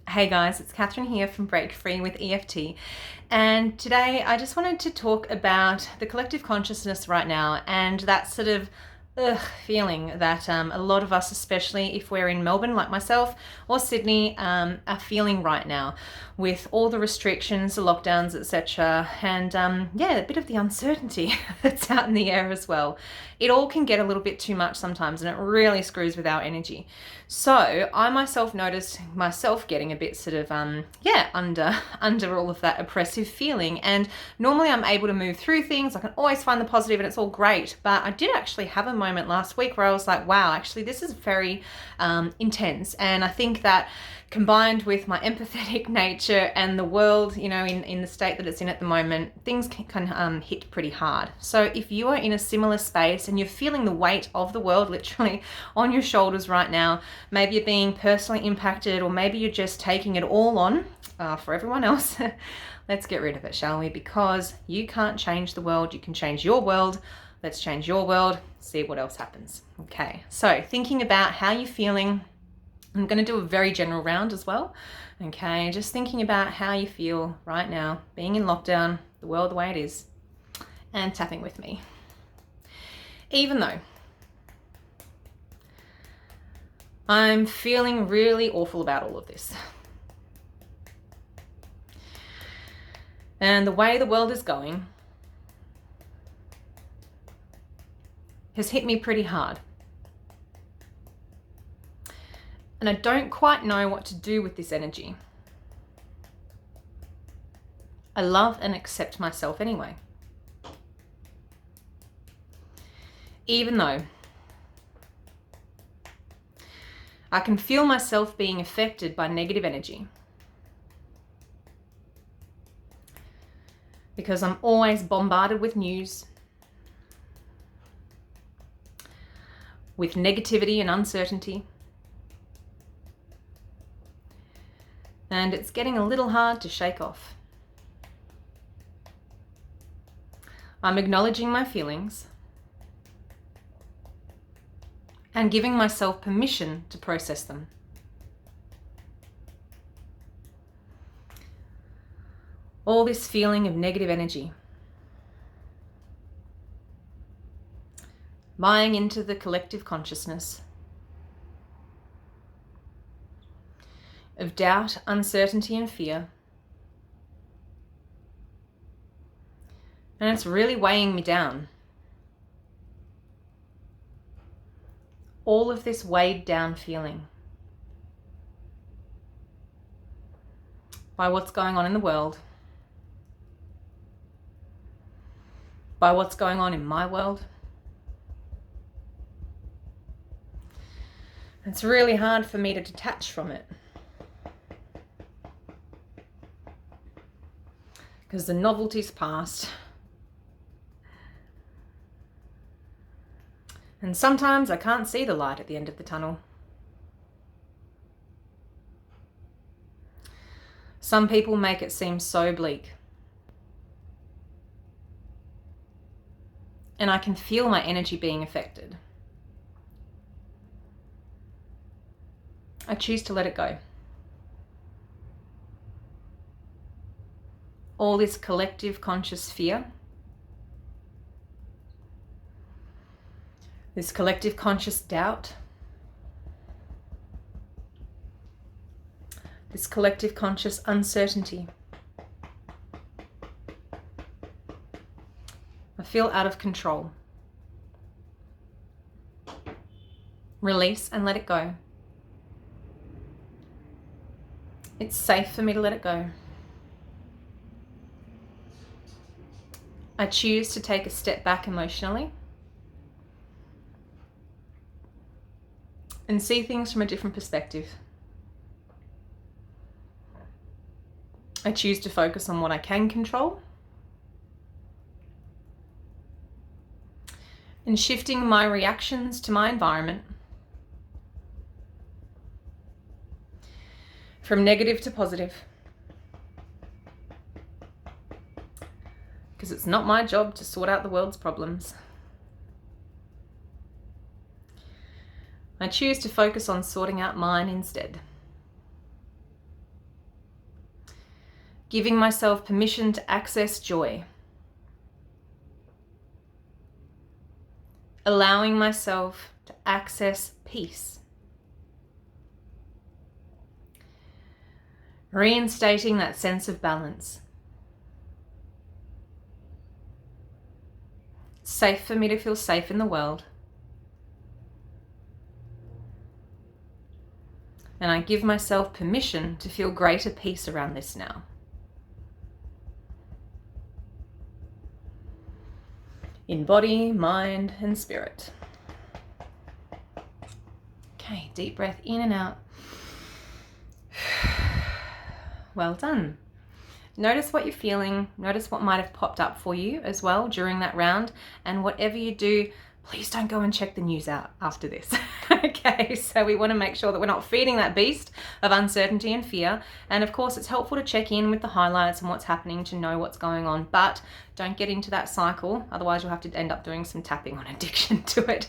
Hey guys, it's Catherine here from Break Free with EFT, and today I just wanted to talk about the collective consciousness right now and that sort of feeling that a lot of us, especially if we're in Melbourne like myself or Sydney, are feeling right now with all the restrictions, the lockdowns, etc. And a bit of the uncertainty that's out in the air as well. It all can get a little bit too much sometimes, and it really screws with our energy. So I myself noticed myself getting a bit sort of under all of that oppressive feeling. And normally I'm able to move through things. I can always find the positive and it's all great. But I did actually have a moment last week where I was like, wow, actually this is very intense. And I think that combined with my empathetic nature and the world, in the state that it's in at the moment, things can hit pretty hard. So if you are in a similar space and you're feeling the weight of the world literally on your shoulders right now, maybe you're being personally impacted, or maybe you're just taking it all on for everyone else, let's get rid of it, shall we? Because you can't change the world, you can change your world. Let's change your world, see what else happens. Okay, so thinking about how you're feeling, I'm going to do a very general round as well. Okay, just thinking about how you feel right now, being in lockdown, the world the way it is, and tapping with me. Even though I'm feeling really awful about all of this, and the way the world is going has hit me pretty hard. And I don't quite know what to do with this energy. I love and accept myself anyway. Even though I can feel myself being affected by negative energy. Because I'm always bombarded with news, with negativity and uncertainty. And it's getting a little hard to shake off. I'm acknowledging my feelings and giving myself permission to process them. All this feeling of negative energy, buying into the collective consciousness of doubt, uncertainty, and fear. And it's really weighing me down. All of this weighed down feeling by what's going on in the world, by what's going on in my world. It's really hard for me to detach from it, because the novelty's past. And sometimes I can't see the light at the end of the tunnel. Some people make it seem so bleak. And I can feel my energy being affected. I choose to let it go. All this collective conscious fear, this collective conscious doubt, this collective conscious uncertainty. I feel out of control. Release and let it go. It's safe for me to let it go. I choose to take a step back emotionally and see things from a different perspective. I choose to focus on what I can control and shifting my reactions to my environment from negative to positive. Because it's not my job to sort out the world's problems. I choose to focus on sorting out mine instead. Giving myself permission to access joy. Allowing myself to access peace. Reinstating that sense of balance. It's safe for me to feel safe in the world. And I give myself permission to feel greater peace around this now. In body, mind, and spirit. Okay, deep breath in and out. Well done. Notice what you're feeling. Notice what might have popped up for you as well during that round. And whatever you do, please don't go and check the news out after this. Okay, so we want to make sure that we're not feeding that beast of uncertainty and fear. And of course, it's helpful to check in with the highlights and what's happening to know what's going on. But don't get into that cycle. Otherwise, you'll have to end up doing some tapping on addiction to it,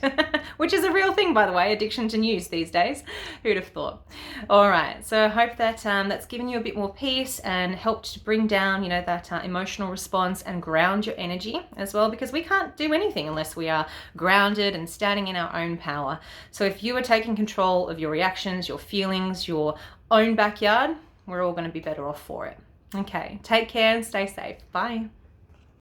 which is a real thing, by the way, addiction to news these days. Who'd have thought? All right, so I hope that that's given you a bit more peace and helped to bring down, that emotional response and ground your energy as well, because we can't do anything unless we are grounded and standing in our own power. So if you are taking control of your reactions, your feelings, your own backyard, we're all going to be better off for it. Okay, take care and stay safe. Bye.